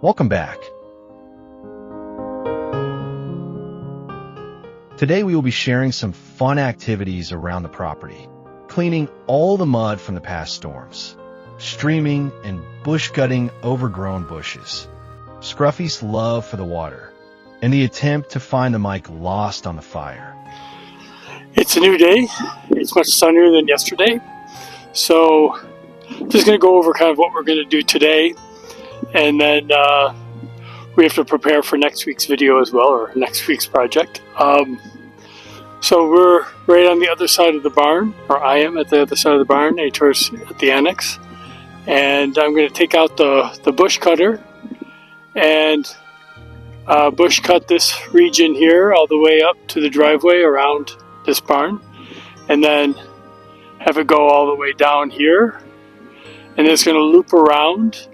Welcome back. Today we will be sharing some fun activities around the property, cleaning all the mud from the past storms, streaming and bush cutting overgrown bushes, Scruffy's love for the water, and the attempt to find the mic lost on the fire. It's a new day. It's much sunnier than yesterday. So just going to go over kind of what we're going to do today. And then we have to prepare for next week's video as well, or next week's project. So we're right on the other side of the barn, or I am at the other side of the barn, Pedras at the annex. And I'm going to take out the bush cutter and bush cut this region here all the way up to the driveway around this barn, and then have it go all the way down here, and it's going to loop around,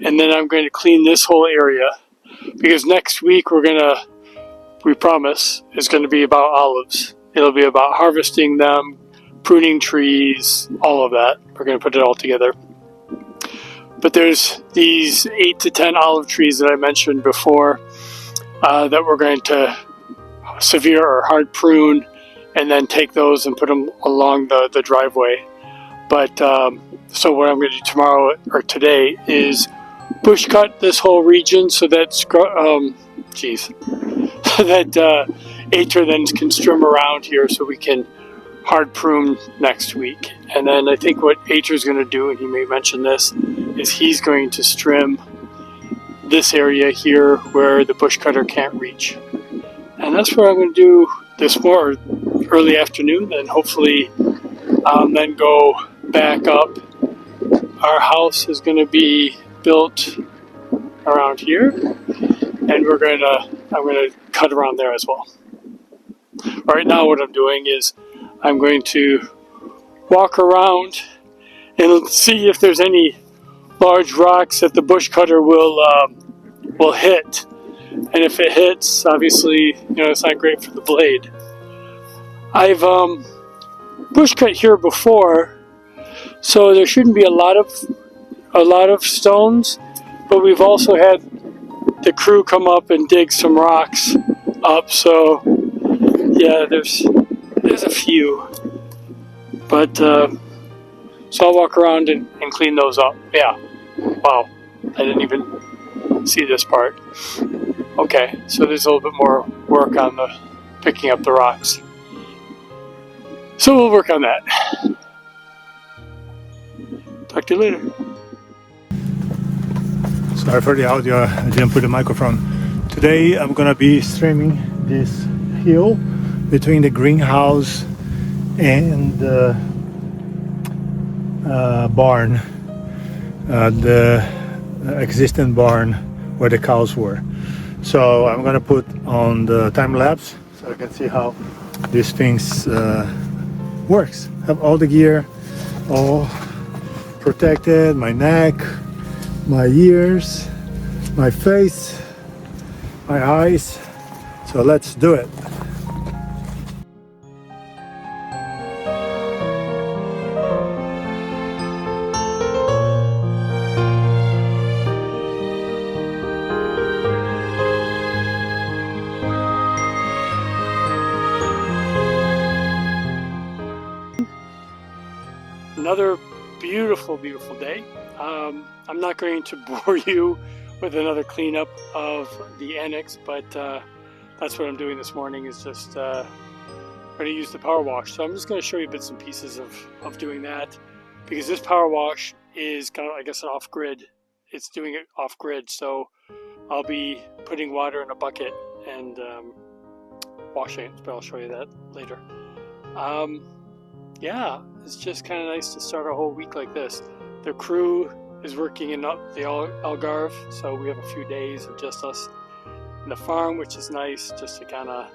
and then I'm going to clean this whole area, because next week we promise, is going to be about olives. It'll be about harvesting them, pruning trees, all of that. We're going to put it all together. But there's these 8 to 10 olive trees that I mentioned before that we're going to severe or hard prune, and then take those and put them along the driveway. But so what I'm going to do tomorrow or today is bush cut this whole region so that that Ater then can strim around here, so we can hard prune next week. And then I think what Ater is going to do, and he may mention this, is he's going to strim this area here where the bush cutter can't reach. And that's what I'm going to do this early afternoon, and hopefully then go back up. Our house is going to be built around here, and I'm going to cut around there as well. Right now what I'm doing is I'm going to walk around and see if there's any large rocks that the bush cutter will hit. And if it hits, obviously, it's not great for the blade. I've bush cut here before, so there shouldn't be a lot of stones, but we've also had the crew come up and dig some rocks up, so yeah, there's a few. But so I'll walk around and clean those up. Yeah. Wow, I didn't even see this part. Okay, so there's a little bit more work on the picking up the rocks. So we'll work on that. Talk to you later. Sorry for the audio, I didn't put the microphone. Today I'm gonna be streaming this hill between the greenhouse and the barn, the existing barn where the cows were. So I'm gonna put on the time lapse so you can see how these things works. Have all the gear all protected, my neck, my ears, my face, my eyes. So let's do it. Another beautiful day. I'm not going to bore you with another cleanup of the annex, but that's what I'm doing this morning, is just going to use the power wash. So I'm just going to show you bits and pieces of doing that, because this power wash is kind of, I guess, an off-grid. It's doing it off-grid, so I'll be putting water in a bucket and washing it, but I'll show you that later. Yeah, it's just kind of nice to start a whole week like this. The crew is working in up the Algarve, so we have a few days of just us in the farm, which is nice, just to kind of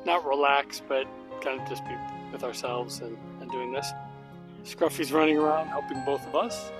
not relax, but kind of just be with ourselves and doing this. Scruffy's running around helping both of us.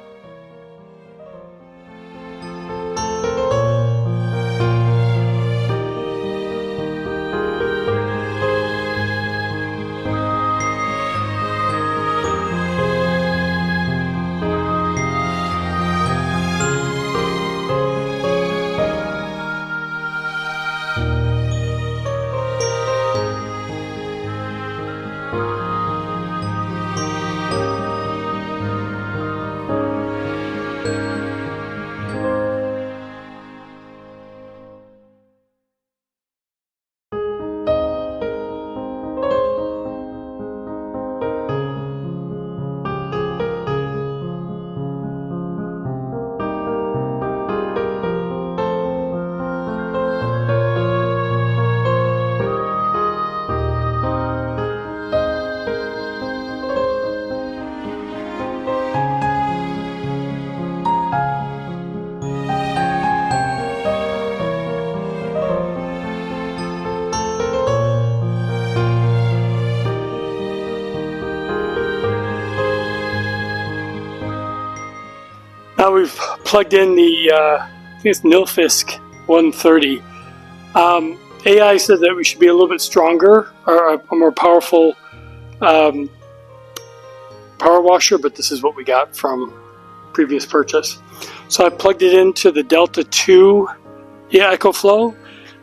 Now we've plugged in the, I think it's Nilfisk 130. AI said that we should be a little bit stronger, or a more powerful power washer, but this is what we got from previous purchase. So I plugged it into the Delta 2 EcoFlow.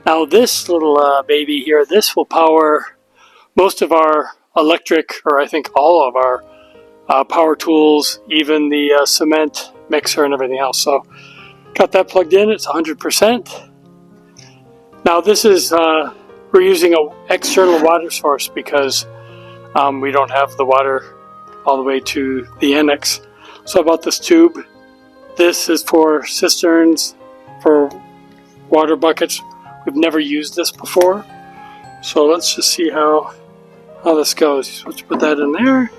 Now this little baby here, this will power most of our electric, or I think all of our power tools, even the cement mixer and everything else. So got that plugged in. It's 100%. Now this is we're using an external water source because we don't have the water all the way to the annex. So I bought this tube. This is for cisterns, for water buckets. We've never used this before, so let's just see how this goes. Let's put that in there.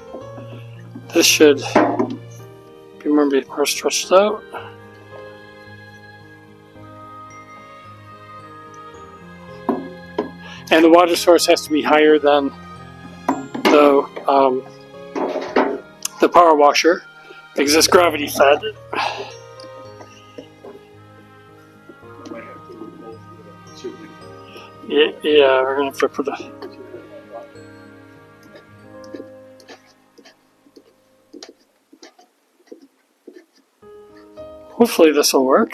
This should be more stretched out. And the water source has to be higher than the power washer because it's gravity fed. Yeah, we're gonna have to put a. Hopefully this will work.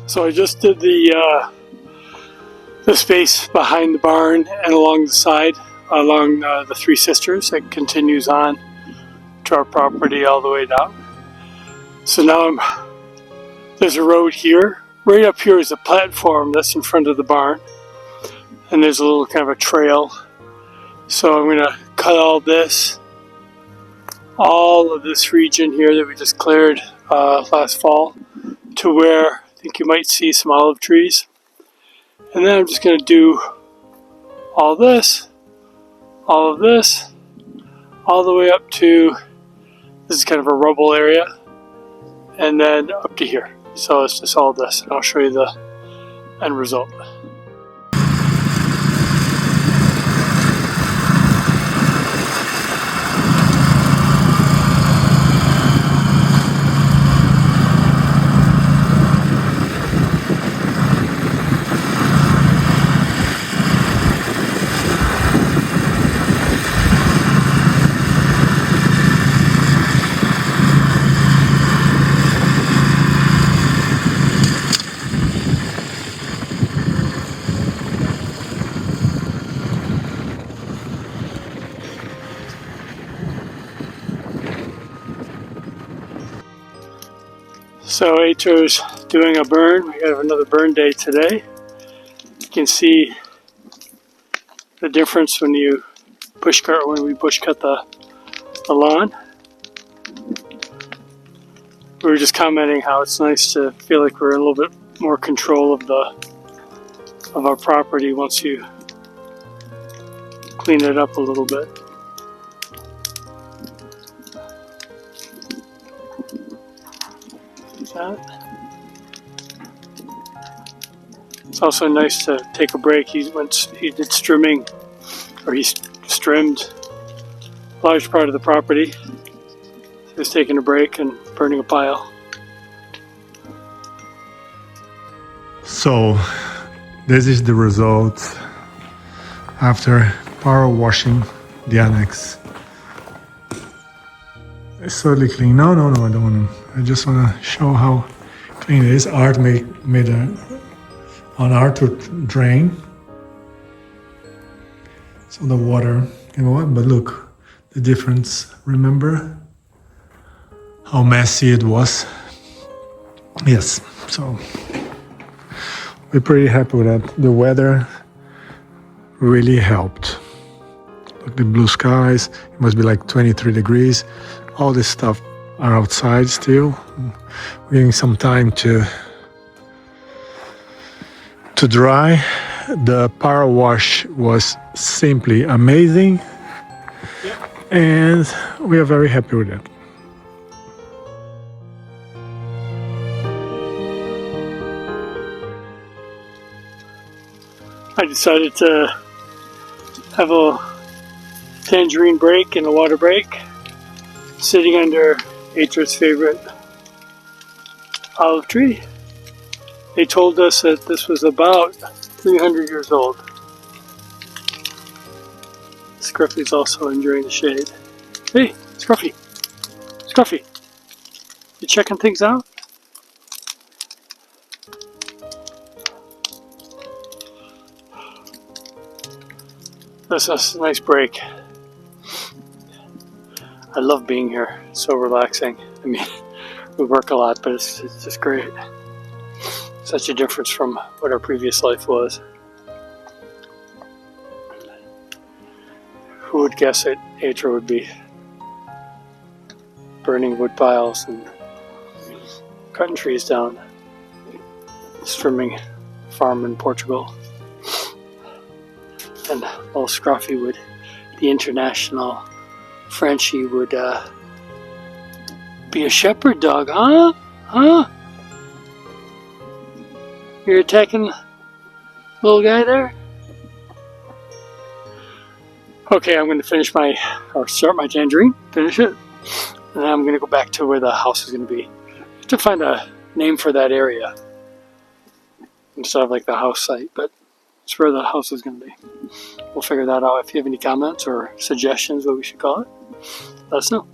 So I just did the space behind the barn and along the side, along the Three Sisters. It continues on to our property all the way down. So now there's a road here. Right up here is a platform that's in front of the barn, and there's a little kind of a trail. So I'm going to cut all of this region here that we just cleared last fall to where I think you might see some olive trees. And then I'm just going to do all of this, all the way up to, this is kind of a rubble area, and then up to here. So it's just all this, and I'll show you the end result. So Ater's doing a burn. We have another burn day today. You can see the difference when we bush cut the lawn. We were just commenting how it's nice to feel like we're in a little bit more control of our property once you clean it up a little bit. It's also nice to take a break. He did trimming, or he trimmed a large part of the property. He was taking a break and burning a pile. So this is the result after power washing the annex. It's totally clean. No, I don't want to. I just want to show how clean it is. Art made an art to drain, so the water can go up. But look, the difference. Remember how messy it was? Yes. So we're pretty happy with that. The weather really helped. Look, the blue skies. It must be like 23 degrees. All this stuff are outside still. We're giving some time to dry. The power wash was simply amazing, and we are very happy with it. I decided to have a tangerine break and a water break, sitting under Atra's favorite olive tree. They told us that this was about 300 years old. Scruffy's also enjoying the shade. Hey, Scruffy! Scruffy! You checking things out? That's a nice break. I love being here. It's so relaxing. I mean, we work a lot, but it's just great. Such a difference from what our previous life was. Who would guess that Atra would be burning wood piles and cutting trees down, trimming farm in Portugal. And old Scruffy would, the international Frenchie would be a shepherd dog, huh? Huh? You're attacking little guy there? Okay, I'm going to start my tangerine, finish it, and then I'm going to go back to where the house is going to be. I have to find a name for that area instead of like the house site, but it's where the house is going to be. We'll figure that out. If you have any comments or suggestions what we should call it, let us know.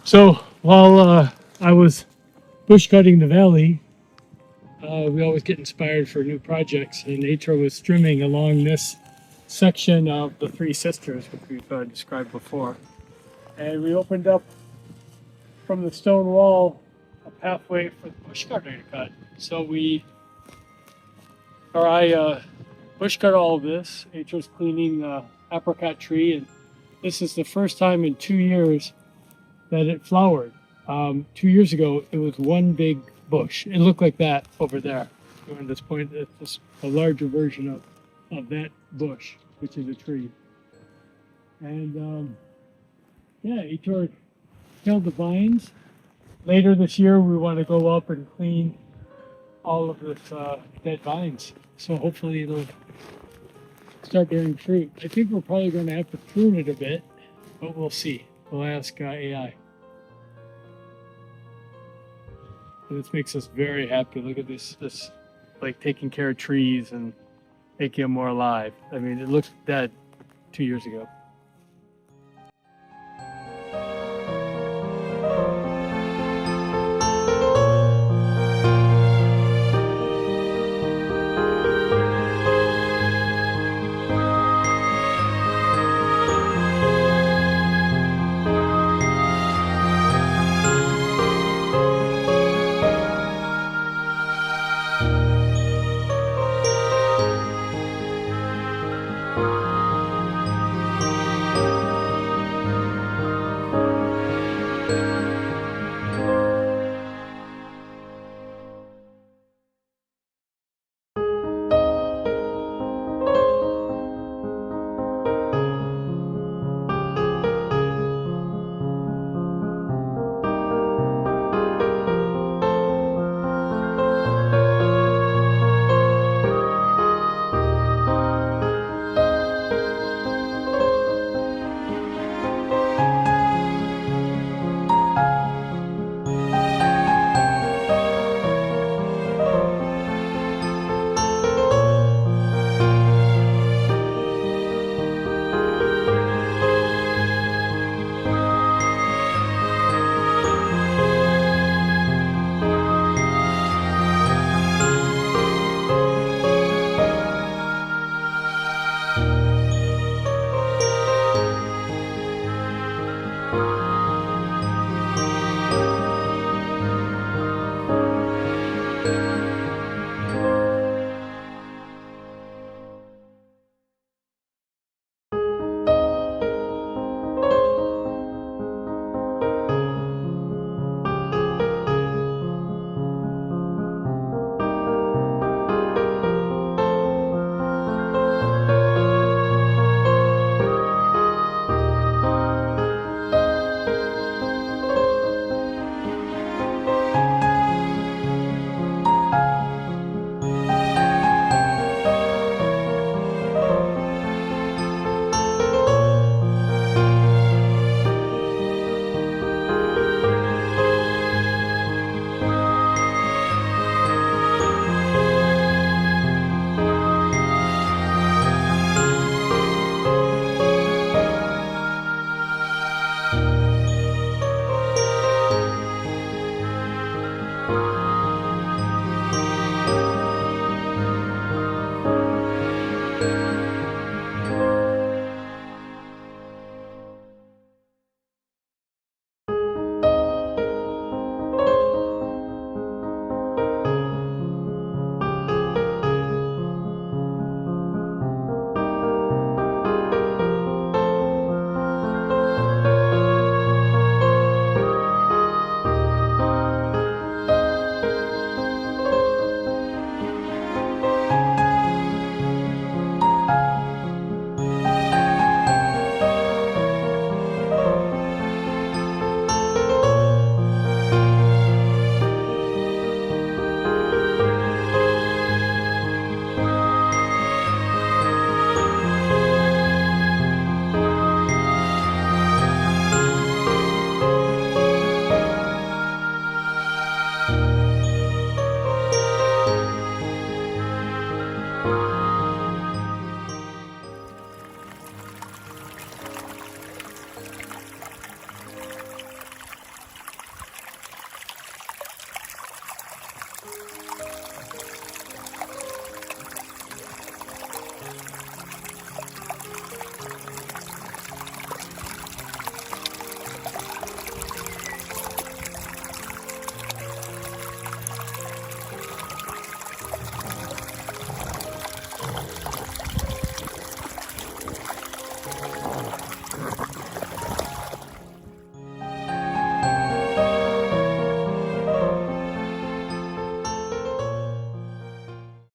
So While I was bush cutting the valley, we always get inspired for new projects, and Atro was trimming along this section of the Three Sisters, which we've described before. And we opened up from the stone wall a pathway for the bush cutter to cut. So I bush cut all of this. Atro's cleaning the apricot tree, and this is the first time in 2 years that it flowered. 2 years ago, it was one big bush. It looked like that over there. So at this point, it's just a larger version of that bush, which is a tree. And yeah, Aitor killed the vines. Later this year, we want to go up and clean all of this dead vines. So hopefully it'll start bearing fruit. I think we're probably going to have to prune it a bit, but we'll see. We'll ask AI. And this makes us very happy. Look at this like taking care of trees and making them more alive. I mean, it looked dead 2 years ago.